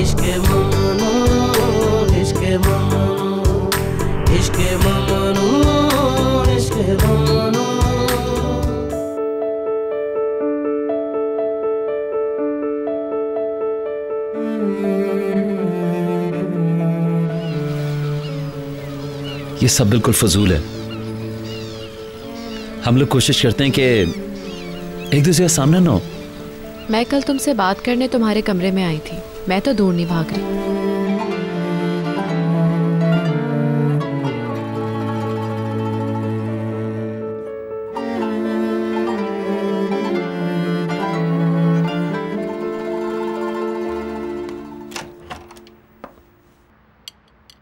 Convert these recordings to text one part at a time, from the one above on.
इश्क ममनू, इश्क ममनू, इश्क ममनू, इश्क ममनू। ये सब बिल्कुल फजूल है। हम लोग कोशिश करते हैं कि एक दूसरे का सामना ना हो। मैं कल तुमसे बात करने तुम्हारे कमरे में आई थी, मैं तो दूर नहीं भाग रही।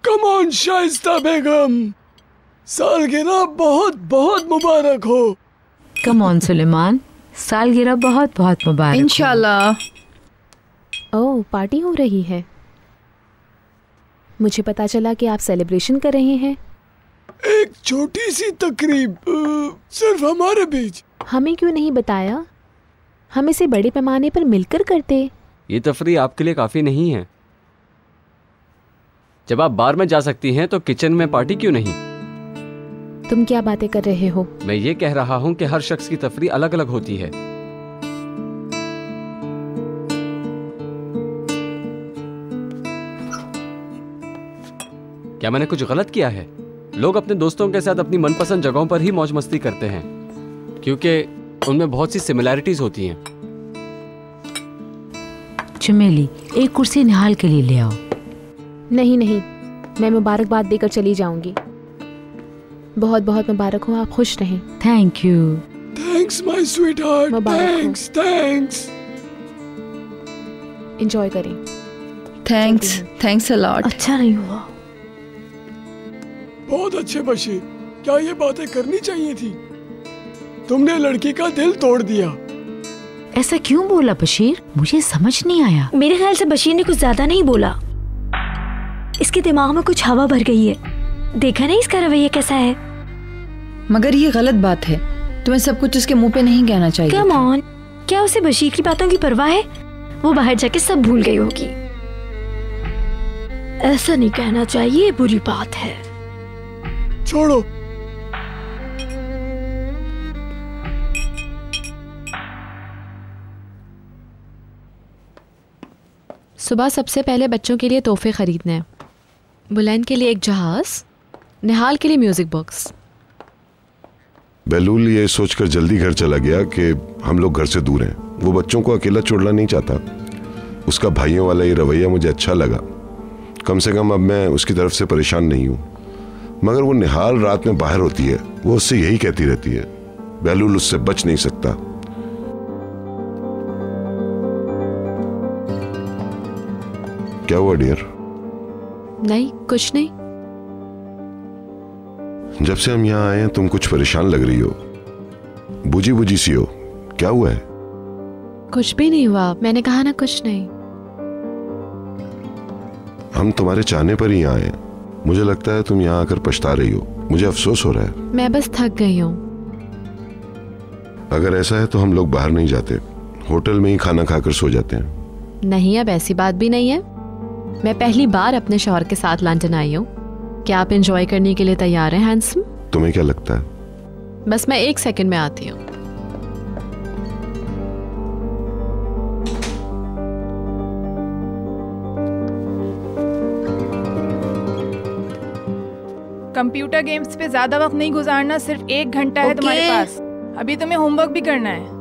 कम ऑन शाइस्ता बेगम, सालगिरह बहुत बहुत मुबारक हो। कम ऑन सुलेमान, सालगिरह बहुत बहुत मुबारक। इंशाल्लाह। ओह, पार्टी हो रही है। मुझे पता चला कि आप सेलिब्रेशन कर रहे हैं। एक छोटी सी तकरीब, सिर्फ हमारे बीच। हमें क्यों नहीं बताया? हम इसे बड़े पैमाने पर मिलकर करते। ये तफरीह आपके लिए काफ़ी नहीं है। जब आप बार में जा सकती हैं तो किचन में पार्टी क्यों नहीं? तुम क्या बातें कर रहे हो? मैं ये कह रहा हूँ कि हर शख्स की तफरीह अलग अलग होती है। क्या मैंने कुछ गलत किया है? लोग अपने दोस्तों के साथ अपनी मनपसंद जगहों पर ही मौज मस्ती करते हैं क्योंकि उनमें बहुत सी सिमिलैरिटीज होती हैं। चमेली, एक कुर्सी निहाल के लिए ले आओ। नहीं नहीं, मैं मुबारकबाद देकर चली जाऊंगी। बहुत बहुत मुबारक हो, आप खुश रहें। Thank you. Thanks my sweetheart, thanks thanks. Enjoy करें। Thanks, thanks a lot. अच्छा नहीं हुआ। बहुत अच्छे बशीर, क्या ये बातें करनी चाहिए थी? तुमने लड़की का दिल तोड़ दिया। ऐसा क्यों बोला बशीर? मुझे समझ नहीं आया। मेरे ख्याल से बशीर ने कुछ ज्यादा नहीं बोला। इसके दिमाग में कुछ हवा भर गई है। देखा नहीं इसका रवैया कैसा है? मगर ये गलत बात है, तुम्हें सब कुछ उसके मुंह पे नहीं कहना चाहिए। कम ऑन, क्या उसे बशीर की बातों की परवाह है? वो बाहर जाके सब भूल गई होगी। ऐसा नहीं कहना चाहिए, बुरी बात है। छोड़ो। सुबह सबसे पहले बच्चों के लिए तोहफे खरीदने हैं। बुलंद के लिए एक जहाज, निहाल के लिए म्यूजिक बॉक्स। बेलूल ये सोचकर जल्दी घर चला गया कि हम लोग घर से दूर हैं। वो बच्चों को अकेला छोड़ना नहीं चाहता। उसका भाइयों वाला ये रवैया मुझे अच्छा लगा। कम से कम अब मैं उसकी तरफ से परेशान नहीं हूँ। मगर वो निहाल रात में बाहर होती है, वो उससे यही कहती रहती है। बेलूल उससे बच नहीं सकता। क्या हुआ डियर? नहीं, कुछ नहीं। जब से हम यहाँ आए हैं तुम कुछ परेशान लग रही हो, बुझी बुझी सी हो। क्या हुआ है? कुछ भी नहीं हुआ, मैंने कहा ना कुछ नहीं। हम तुम्हारे चाहने पर ही यहाँ आए। मुझे लगता है तुम यहाँ आकर पछता रही हो। मुझे अफसोस हो रहा है। मैं बस थक गई हूँ। अगर ऐसा है तो हम लोग बाहर नहीं जाते, होटल में ही खाना खाकर सो जाते हैं। नहीं, अब ऐसी बात भी नहीं है। मैं पहली बार अपने शौहर के साथ लंदन आई हूँ। क्या आप एंजॉय करने के लिए तैयार हैं हैंडसम? तुम्हें क्या लगता है? बस मैं 1 सेकंड में आती हूँ। कंप्यूटर गेम्स पे ज्यादा वक्त नहीं गुजारना। सिर्फ 1 घंटा है तुम्हारे पास। अभी तुम्हें होमवर्क भी करना है।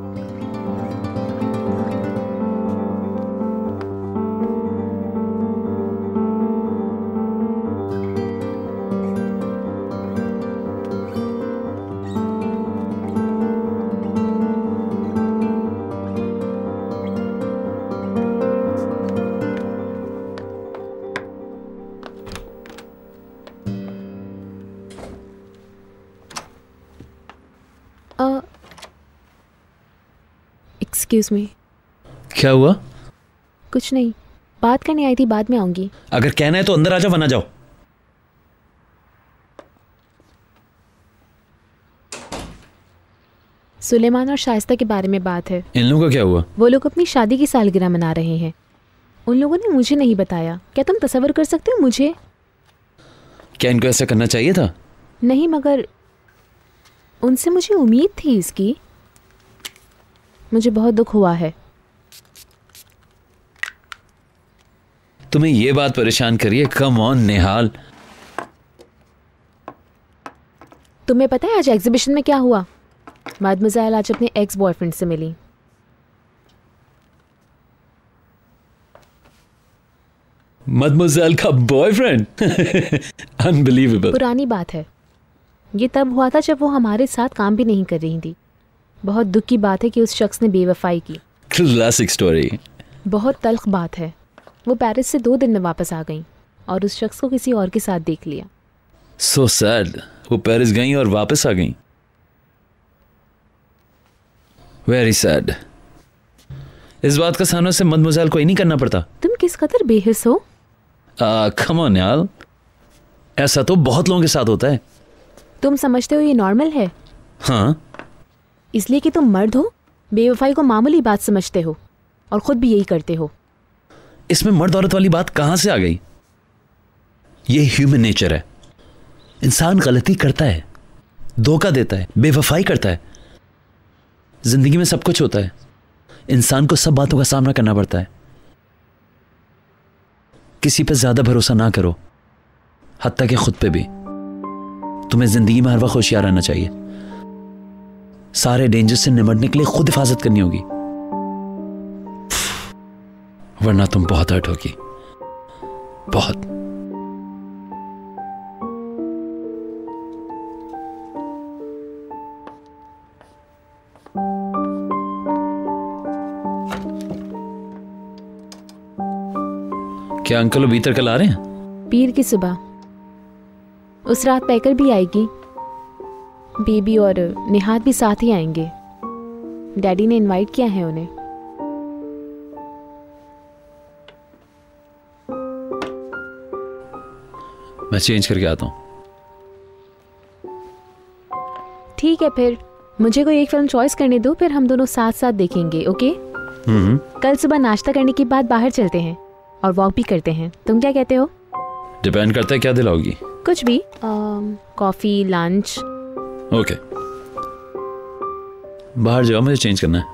Excuse me. क्या हुआ? कुछ नहीं, बात करने आई थी, बाद में आऊंगी। अगर कहना है तो अंदर आ जाओ वरना जाओ। सुलेमान और शाइस्ता के बारे में बात है। इन लोगों का क्या हुआ? वो लोग अपनी शादी की सालगिरह मना रहे हैं। उन लोगों ने मुझे नहीं बताया। क्या तुम तसव्वुर कर सकते हो मुझे? क्या इनको ऐसा करना चाहिए था? नहीं, मगर उनसे मुझे उम्मीद थी इसकी। मुझे बहुत दुख हुआ है। तुम्हें ये बात परेशान करिए? कम ऑन निहाल। तुम्हें पता है आज एग्जीबिशन में क्या हुआ? मदमज़ाइल आज अपने एक्स बॉयफ्रेंड से मिली। मदमज़ाइल का बॉयफ्रेंड? अनबिलीवेबल। पुरानी बात है। ये तब हुआ था जब वो हमारे साथ काम भी नहीं कर रही थी। बहुत दुख की बात है कि उस शख्स ने बेवफाई की। Classic story. बहुत तल्ख बात है। वो पेरिस से 2 दिन में वापस आ गई और उस शख्स को किसी और के साथ देख लिया। So sad. वो पेरिस गई और वापस आ गई। Very sad. इस बात का सामना से मदमज़ाइल को ही नहीं करना पड़ता। तुम किस कदर बेहिस हो। कम ऑन यार, ऐसा तो बहुत लोगों के साथ होता है। तुम समझते हो ये नॉर्मल है? हाँ। इसलिए कि तुम मर्द हो, बेवफाई को मामूली बात समझते हो और खुद भी यही करते हो। इसमें मर्द औरत वाली बात कहां से आ गई? ये ह्यूमन नेचर है। इंसान गलती करता है, धोखा देता है, बेवफाई करता है। जिंदगी में सब कुछ होता है। इंसान को सब बातों का सामना करना पड़ता है। किसी पे ज्यादा भरोसा ना करो, हत्ता कि खुद पे भी। तुम्हें जिंदगी में हर वक्त होशियार रहना चाहिए। सारे डेंजर से निपटने के लिए खुद हिफाजत करनी होगी, वरना तुम बहुत हर्ट होगी। बहुत। क्या अंकल भीतर कल आ रहे हैं? पीर की सुबह। उस रात पैकर भी आएगी। बेबी और निहात भी साथ ही आएंगे। डैडी ने इनवाइट किया है उन्हें। मैं चेंज करके आता हूँ। ठीक है, फिर मुझे कोई एक फिल्म चॉइस करने दो, फिर हम दोनों साथ साथ देखेंगे। ओके? कल सुबह नाश्ता करने के बाद बाहर चलते हैं और वॉक भी करते हैं। तुम क्या कहते हो? डिपेंड करता है क्या दिलाओगी। कुछ भी। Coffee, lunch. ओके। बाहर जाओ, मुझे चेंज करना है।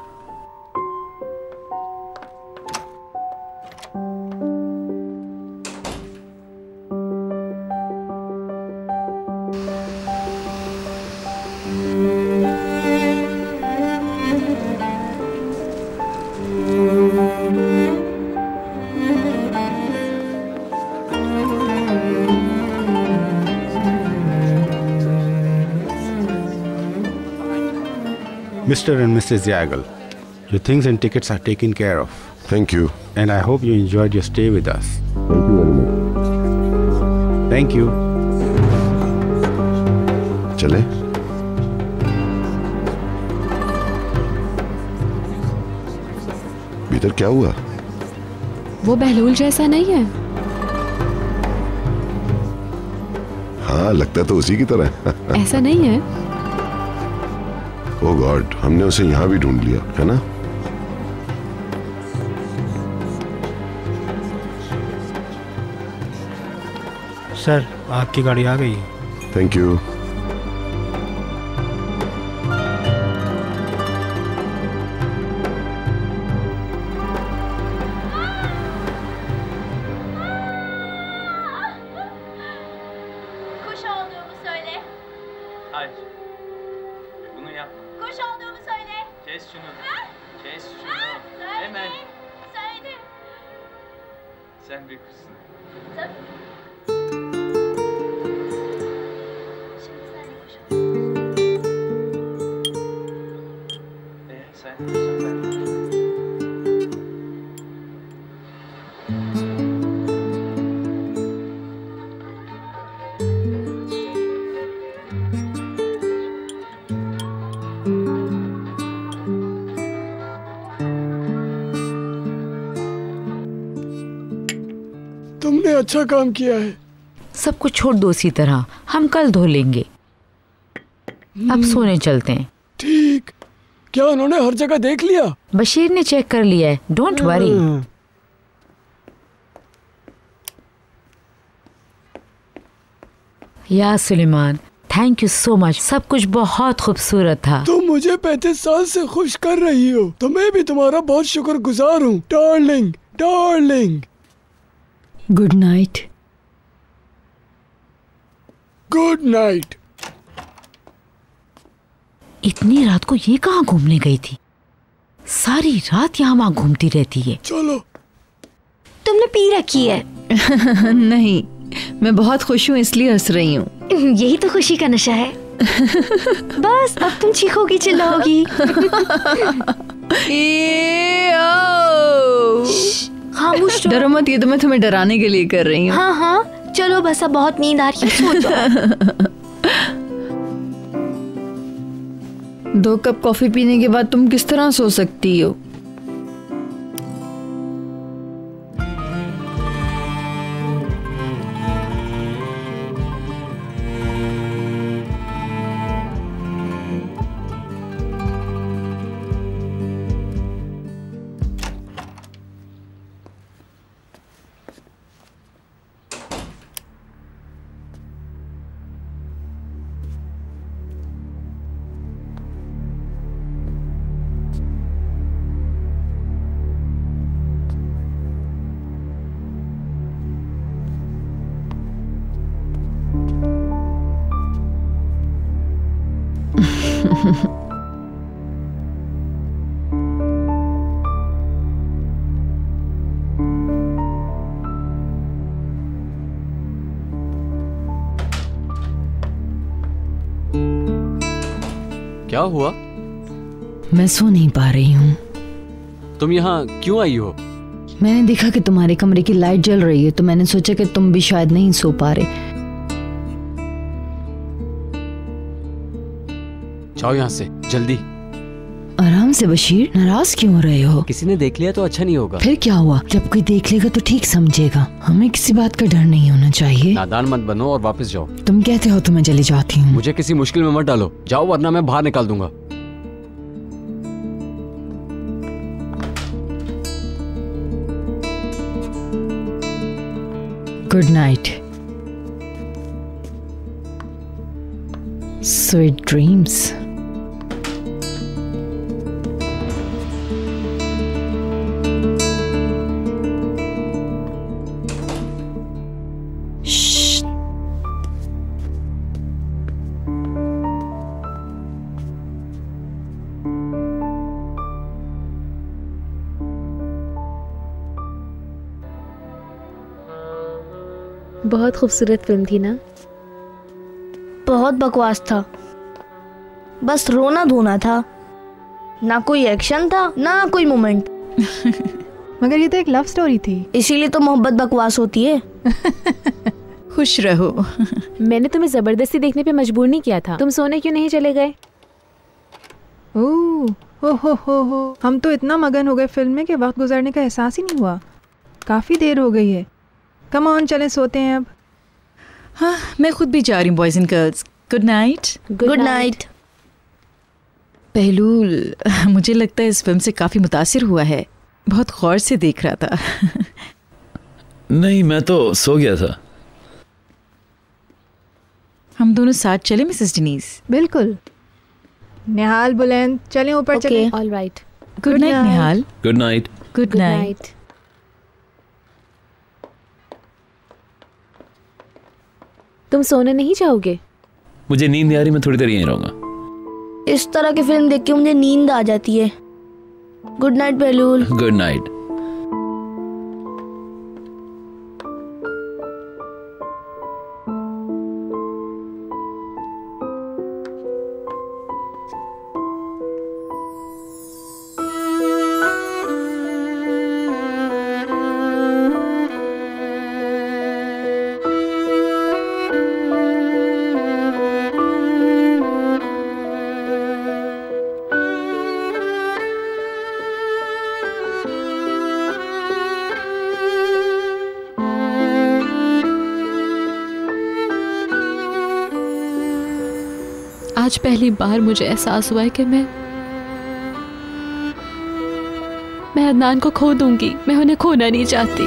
Mr. and Mrs. Yagal, your things and tickets are taken care of. Thank you. And I hope you enjoyed your stay with us. Thank you very much. Thank you. चले? भीतर क्या हुआ? वो बहलूल जैसा नहीं है? हाँ, लगता तो उसी की तरह। ऐसा नहीं है। ओह गॉड, हमने उसे यहाँ भी ढूंढ लिया है ना? सर, आपकी गाड़ी आ गई। Thank you. Kuş olduğumu söyle. Hayır. Bunu yapma. Kuş olduğumu söyle. Kes şunu. Kes şunu. Söyle. Hemen. Söyle. Sen bir kızsın. Tabii. Şimdi sen de kuş ol. Sen diyorsan ben. तुमने अच्छा काम किया है। सब कुछ छोड़ दो इसी तरह, हम कल धो लेंगे। अब सोने चलते हैं। ठीक। क्या उन्होंने हर जगह देख लिया? बशीर ने चेक कर लिया है, डोंट वरी। या Suleman, thank you so much, सब कुछ बहुत खूबसूरत था। तुम मुझे 35 साल से खुश कर रही हो, तो मैं भी तुम्हारा बहुत शुक्रगुजार हूँ darling, darling. Good night. Good night. इतनी रात को ये कहाँ घूमने गई थी? सारी रात यहाँ वहाँ घूमती रहती है। चलो। तुमने पी रखी है? नहीं, मैं बहुत खुश हूँ इसलिए हंस रही हूँ। यही तो खुशी का नशा है। बस अब तुम चीखोगी चिल्लाओगी। खामोश। डरो मत, ये तो मैं तुम्हें डराने के लिए कर रही हूँ। हाँ हाँ चलो बस, अब बहुत नींद आ रही है, सो जाओ। 2 कप कॉफी पीने के बाद तुम किस तरह सो सकती हो? क्या हुआ? मैं सो नहीं पा रही हूँ। तुम यहाँ क्यों आई हो? मैंने देखा कि तुम्हारे कमरे की लाइट जल रही है, तो मैंने सोचा कि तुम भी शायद नहीं सो पा रहे। जाओ यहाँ से जल्दी। आराम से बशीर, नाराज क्यों हो रहे हो? किसी ने देख लिया तो अच्छा नहीं होगा। फिर क्या हुआ? जब कोई देख लेगा तो ठीक समझेगा। हमें किसी बात का डर नहीं होना चाहिए। नादान मत बनो और वापस जाओ। तुम कहते हो तो मैं चली जाती हूँ। मुझे किसी मुश्किल में मत डालो, जाओ वरना मैं बाहर निकाल दूंगा। Good night, sweet dreams. बहुत खूबसूरत फिल्म थी ना? बहुत बकवास था, बस रोना धोना था, ना कोई एक्शन था ना कोई मोमेंट। मगर ये तो एक लव स्टोरी थी, इसीलिए तो मोहब्बत बकवास होती है। खुश रहो। मैंने तुम्हें जबरदस्ती देखने पे मजबूर नहीं किया था। तुम सोने क्यों नहीं चले गए? हो, हम तो इतना मगन हो गए फिल्म में कि वक्त गुजरने का एहसास ही नहीं हुआ। काफी देर हो गई है। कम ऑन, चले सोते हैं अब। हाँ, मैं खुद भी जा रही हूँ boys and girls. Good night. Good night. पहलूल, मुझे लगता है इस फिल्म से काफी मुतासिर हुआ है। बहुत गौर से देख रहा था। नहीं, मैं तो सो गया था। हम दोनों साथ चले मिसेस डिनीज? बिल्कुल। निहाल, बुलंद, चलें ऊपर चलें। All right. Good night Nihal. Good night. Good night. तुम सोने नहीं जाओगे? मुझे नींद नहीं आ रही, मैं थोड़ी देर यहीं रहूंगा। इस तरह की फिल्म देख के मुझे नींद आ जाती है। गुड नाइट बेलूल। Good night. आज पहली बार मुझे एहसास हुआ है कि मैं अदनान को खो दूंगी। मैं उन्हें खोना नहीं चाहती।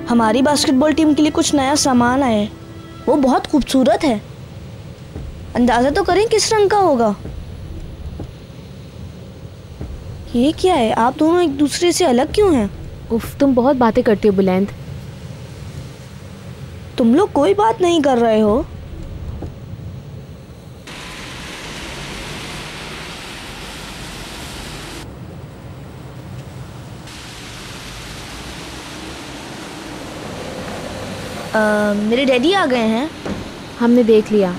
हमारी बास्केटबॉल टीम के लिए कुछ नया सामान आया है। वो बहुत खूबसूरत है। अंदाजा तो करें किस रंग का होगा। ये क्या है? आप दोनों एक दूसरे से अलग क्यों हैं? उफ, तुम बहुत बातें करती हो बुलंद। तुम लोग कोई बात नहीं कर रहे हो। मेरे डैडी आ गए हैं। हमने देख लिया।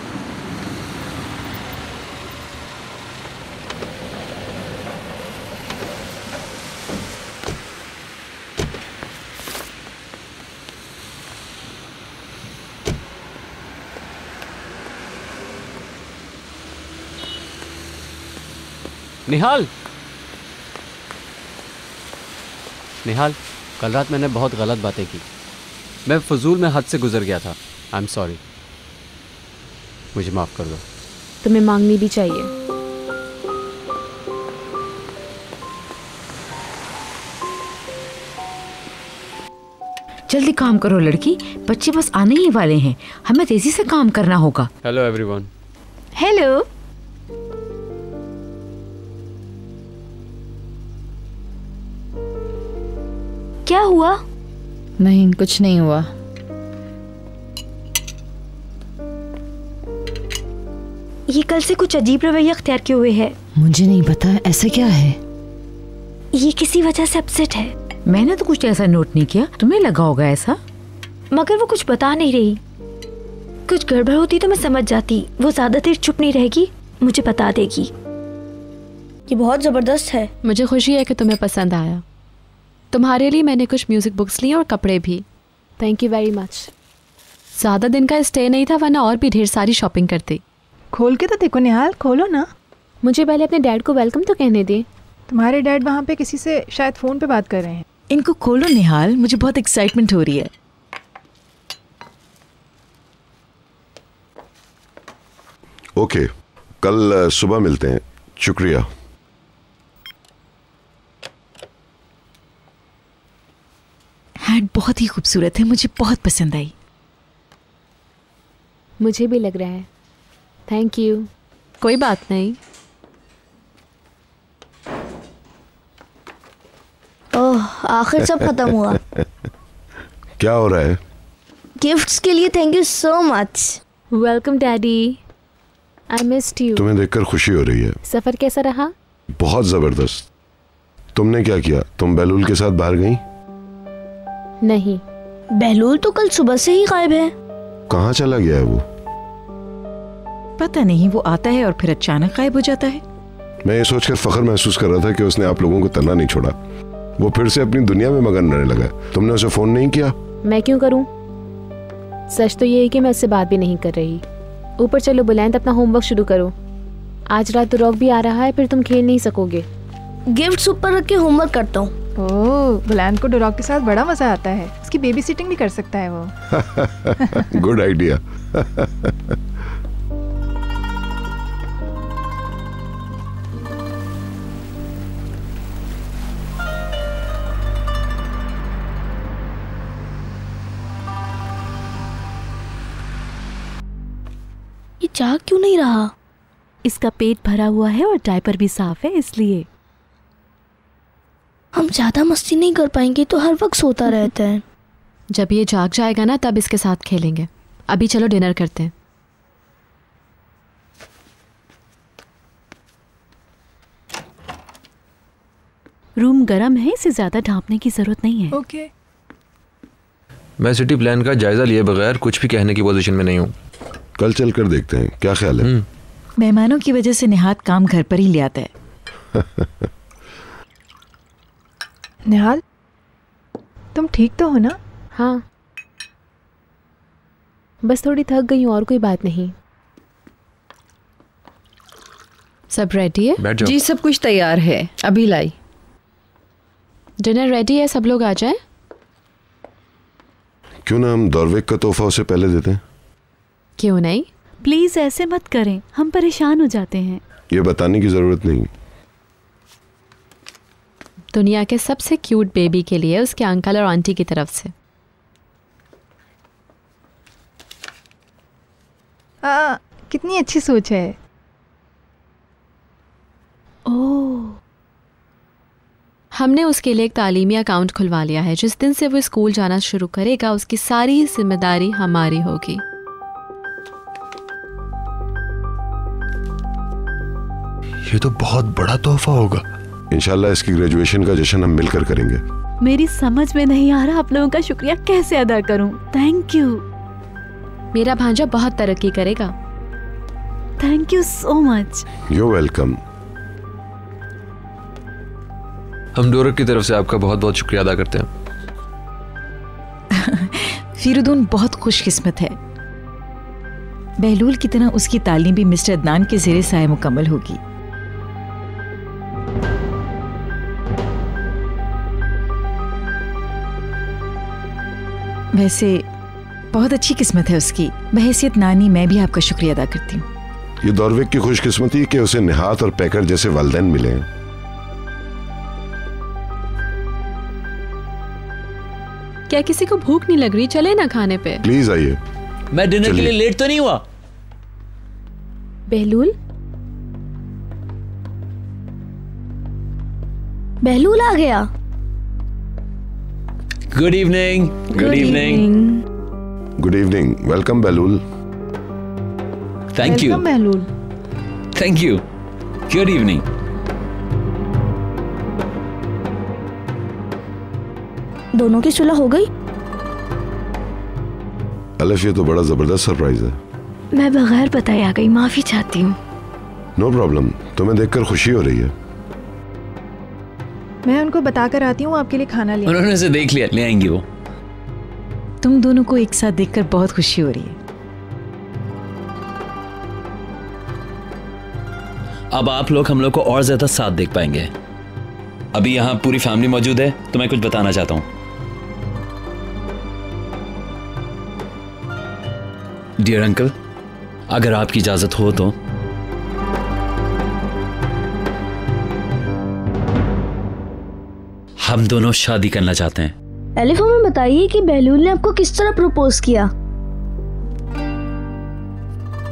निहाल, निहाल, कल रात मैंने बहुत गलत बातें की। मैं फजूल में हद से गुजर गया था। I am sorry. मुझे माफ़ कर दो। तुम्हें मांगनी भी चाहिए। जल्दी काम करो लड़की, बच्चे बस आने ही वाले हैं। हमें तेजी से काम करना होगा। Hello everyone. हेलो। क्या हुआ? नहीं, कुछ नहीं हुआ। ये कल से कुछ अजीब रवैया अख्तियार किए हुए है। मुझे नहीं पता ऐसा क्या है। ये किसी वजह से अपसेट है। मैंने तो कुछ ऐसा नोट नहीं किया, तुम्हें लगा होगा ऐसा। मगर वो कुछ बता नहीं रही। कुछ गड़बड़ होती तो मैं समझ जाती। वो ज्यादा देर चुप नहीं रहेगी, मुझे बता देगी। ये बहुत जबरदस्त है। मुझे खुशी है कि तुम्हें पसंद आया। तुम्हारे लिए मैंने कुछ म्यूजिक बुक्स ली और कपड़े भी। Thank you very much. ज़्यादा दिन का स्टे नहीं था, वरना और भी ढेर सारी शॉपिंग करती। खोल के तो देखो निहाल, खोलो ना। मुझे पहले अपने डैड को वेलकम तो कहने दे। तुम्हारे डैड वहाँ पे किसी से शायद फ़ोन पे बात कर रहे हैं। इनको खोलो निहाल, मुझे बहुत एक्साइटमेंट हो रही है। ओके, कल सुबह मिलते हैं। शुक्रिया। हैट बहुत ही खूबसूरत है, मुझे बहुत पसंद आई। मुझे भी लग रहा है। Thank you. कोई बात नहीं। ओह, आखिर सब खत्म हुआ। क्या हो रहा है? गिफ्ट्स के लिए thank you so much. Welcome daddy. I missed you. तुम्हें देखकर खुशी हो रही है। सफर कैसा रहा? बहुत जबरदस्त। तुमने क्या किया? तुम बहलूल के साथ बाहर गई? नहीं। बहलूल तो कल सुबह से ही गायब है। कहाँ चला गया है वो? पता नहीं, वो आता है और फिर अचानक गायब हो जाता है। मैं ये सोचकर फख्र महसूस कर रहा था कि उसने आप लोगों को तन्हा नहीं छोड़ा। वो फिर से अपनी दुनिया में मगन रहने लगा। तुमने उसे फोन नहीं किया? मैं क्यों करूं? सच तो ये है कि मैं उससे बात भी नहीं कर रही। ऊपर चलो बुलंद, अपना होमवर्क शुरू करो। आज रात दुरोक भी आ रहा है, फिर तुम खेल नहीं सकोगे। गिफ्ट्स ऊपर रख के होमवर्क करता हूँ। ओह, बुलंद को डुरॉक के साथ बड़ा मजा आता है। उसकी बेबी सिटिंग भी कर सकता है वो। Good idea. ये जाग क्यों नहीं रहा? इसका पेट भरा हुआ है और डायपर भी साफ है, इसलिए। हम ज्यादा मस्ती नहीं कर पाएंगे तो हर वक्त सोता रहता है। जब ये जाग जाएगा ना तब इसके साथ खेलेंगे। अभी चलो डिनर करते हैं। रूम गर्म है, इसे ज्यादा ढांपने की जरूरत नहीं है। ओके। मैं सिटी प्लान का जायजा लिए बगैर कुछ भी कहने की पोजीशन में नहीं हूँ। कल चल कर देखते हैं, क्या ख्याल है? मेहमानों की वजह से निहात काम घर पर ही ले आता है। निहाल, तुम ठीक तो हो ना? हाँ, बस थोड़ी थक गई हूँ, और कोई बात नहीं। सब रेडी है? जी सब कुछ तैयार है, अभी लाई। डिनर रेडी है, सब लोग आ जाएं। क्यों ना हम दौरवेक का तोहफा उसे पहले देते हैं? क्यों नहीं? प्लीज ऐसे मत करें, हम परेशान हो जाते हैं। ये बताने की जरूरत नहीं। दुनिया के सबसे क्यूट बेबी के लिए उसके अंकल और आंटी की तरफ से। कितनी अच्छी सोच है। ओह, हमने उसके लिए एक तालीमी अकाउंट खुलवा लिया है। जिस दिन से वो स्कूल जाना शुरू करेगा उसकी सारी जिम्मेदारी हमारी होगी। ये तो बहुत बड़ा तोहफा होगा। इंशाल्लाह इसकी ग्रेजुएशन का जश्न हम मिलकर करेंगे। मेरी समझ में नहीं आ रहा आप लोगों का शुक्रिया कैसे अदा करूं। Thank you. मेरा भांजा बहुत तरक्की करेगा। Thank you so much. You welcome. हम डोरक की तरफ से आपका बहुत बहुत शुक्रिया अदा करते हैं। फिरुदून बहुत खुशकिस्मत है। बहलूल की तरह उसकी तालीम भी मिस्टर अदनान के ज़ेरे साए मुकम्मल होगी। वैसे बहुत अच्छी किस्मत है उसकी। बहैसियत नानी मैं भी आपका शुक्रिया अदा करती हूँ। ये दौरवेक की खुशकिस्मती कि उसे निहात और पैकर जैसे वालिदैन मिले हैं। क्या किसी को भूख नहीं लग रही? चले ना खाने पे। प्लीज आइए। मैं डिनर के लिए लेट तो नहीं हुआ? बहलूल, बहलूल आ गया। Good evening. Good evening. Good evening. Welcome Bahlool. Thank you. Welcome Bahlool. Thank you. Good evening. दोनों की सुलह हो गई? अलफ, ये तो बड़ा जबरदस्त सरप्राइज है। मैं बगैर बताए आ गई, माफी चाहती हूँ। No problem. तुम्हें देखकर खुशी हो रही है। मैं उनको बताकर आती हूँ आपके लिए खाना ले। उन्होंने उसे देख लिया, ले आएंगी वो। तुम दोनों को एक साथ देखकर बहुत खुशी हो रही है। अब आप लोग हम लोग को और ज्यादा साथ देख पाएंगे। अभी यहाँ पूरी फैमिली मौजूद है तो मैं कुछ बताना चाहता हूँ। डियर अंकल, अगर आपकी इजाजत हो तो हम दोनों शादी करना चाहते हैं। एलिफ, हमें बताइए कि बहलूल ने आपको किस तरह प्रपोज किया?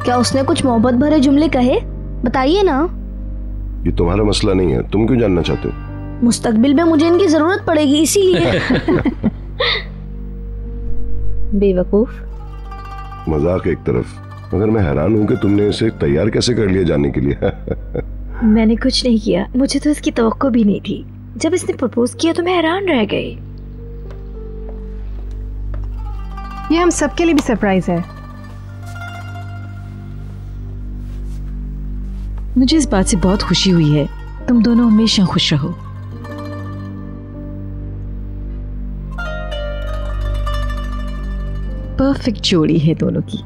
क्या उसने कुछ मोहब्बत भरे जुमले कहे? बताइए ना। ये तुम्हारा मसला नहीं है, तुम क्यों जानना चाहते हो? मुस्तकबिल में मुझे इनकी जरूरत पड़ेगी, इसीलिए। बेवकूफ। मजाक एक तरफ, मगर मैं हैरान हूं कि तुमने इसे तैयार कैसे कर लिया जाने के लिए। मैंने कुछ नहीं किया, मुझे तो इसकी तवक्को भी नहीं थी। जब इसने प्रपोज किया तो मैं हैरान रह गई। ये हम सबके लिए भी सरप्राइज है। मुझे इस बात से बहुत खुशी हुई है। तुम दोनों हमेशा खुश रहो। परफेक्ट जोड़ी है दोनों की।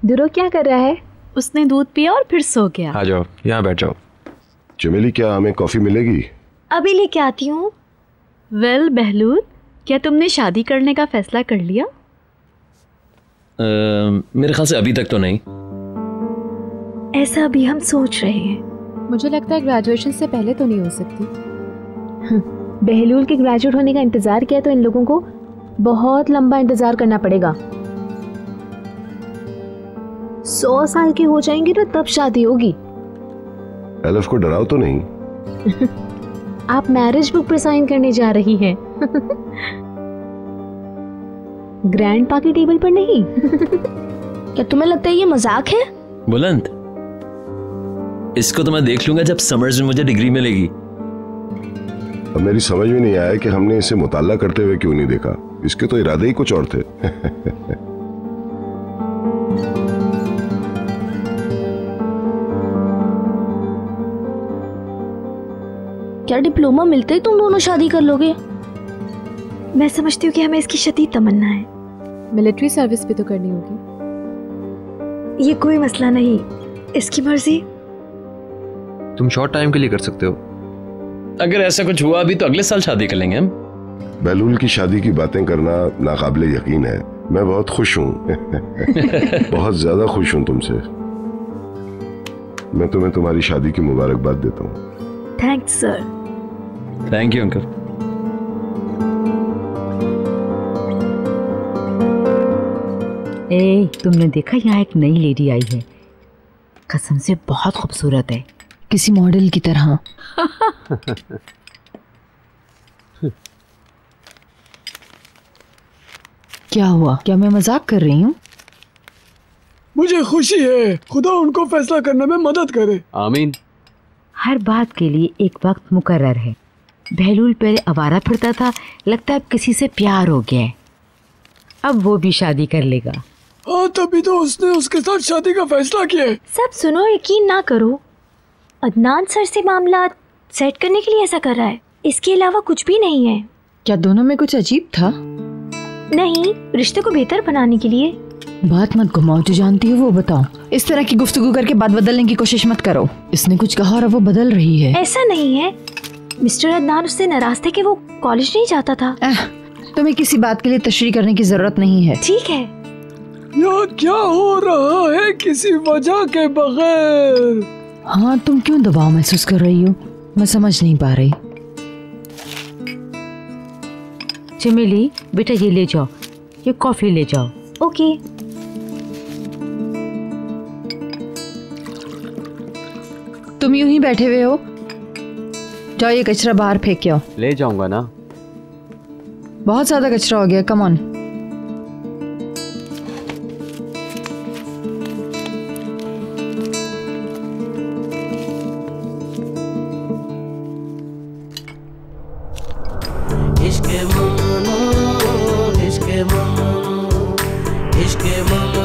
दुरो क्या कर रहा है? उसने दूध पिया और फिर सो गया। आ जाओ, यहाँ बैठ जाओ। चमेली, क्या हमें कॉफी मिलेगी? अभी लेके आती हूँ। वेल बहलूल, क्या तुमने शादी करने का फैसला कर लिया? मेरे ख्याल से अभी तक तो नहीं। ऐसा भी हम सोच रहे हैं। मुझे लगता है ग्रेजुएशन से पहले तो नहीं हो सकती। बहलूल के ग्रेजुएट होने का इंतजार किया तो इन लोगों को बहुत लंबा इंतजार करना पड़ेगा। 100 साल के हो जाएंगे ना तब शादी होगी। एलिफ को डराओ तो नहीं। आप मैरिज बुक पर साइन करने जा रही हैं। ग्रैंड पा के टेबल पर नहीं। क्या तुम्हें लगता है ये मजाक है? बुलंद, इसको तो मैं देख लूंगा जब समर्स में मुझे डिग्री मिलेगी। अब मेरी समझ में नहीं आया कि हमने इसे मुताला करते हुए क्यों नहीं देखा। इसके तो इरादे ही कुछ और थे। क्या डिप्लोमा मिलते ही तुम दोनों शादी कर लोगे? मैं समझती हूँ कि हमें इसकी शदीद तमन्ना है। मिलिट्री सर्विस भी तो करनी होगी। ये कोई मसला नहीं, इसकी मर्जी। तुम शॉर्ट टाइम के लिए कर सकते हो। अगर ऐसा कुछ हुआ भी तो अगले साल शादी कर लेंगे हम। बहलूल की शादी की बातें करना नाकाबिले यकीन है। मैं बहुत खुश हूँ। बहुत ज्यादा खुश हूँ तुमसे। मैं तुम्हें तुम्हारी शादी की मुबारकबाद देता हूँ। Thanks sir. Thank you uncle. ए, तुमने देखा यहाँ एक नई लेडी आई है, कसम से बहुत खूबसूरत है, किसी मॉडल की तरह। क्या हुआ? क्या मैं मजाक कर रही हूँ? मुझे खुशी है। खुदा उनको फैसला करने में मदद करे। आमीन। हर बात के लिए एक वक्त मुकर्रर है। बहलूल पहले आवारा फिरता था, लगता है अब किसी से प्यार हो गया है। अब वो भी शादी कर लेगा। हाँ, तभी तो उसने उसके साथ शादी का फैसला किया है। सब सुनो, यकीन ना करो। अदनान सर से मामला सेट करने के लिए ऐसा कर रहा है, इसके अलावा कुछ भी नहीं है। क्या दोनों में कुछ अजीब था? नहीं, रिश्ते को बेहतर बनाने के लिए। बात मत घुमाओ, जो जानती हो वो बताओ। इस तरह की गुफ्तगू करके बात बदलने की कोशिश मत करो। इसने कुछ कहा और वो बदल रही है। ऐसा नहीं है, मिस्टर अदनान उससे नाराज थे कि वो कॉलेज नहीं जाता था। तुम्हें किसी बात के लिए तशरीह करने की जरूरत नहीं है। ठीक है। यहाँ क्या हो रहा है किसी वजह के बगैर? हाँ, तुम क्यों दबाव महसूस कर रही हो? मैं समझ नहीं पा रही। चमेली बेटा, ये ले जाओ, ये कॉफी ले जाओ। ओके। तुम यूं ही बैठे हुए हो, जाओ ये कचरा बाहर फेंक के आओ। ले जाऊंगा ना। बहुत ज्यादा कचरा हो गया, come on. Ishq ममनू, Ishq ममनू, Ishq ममनू।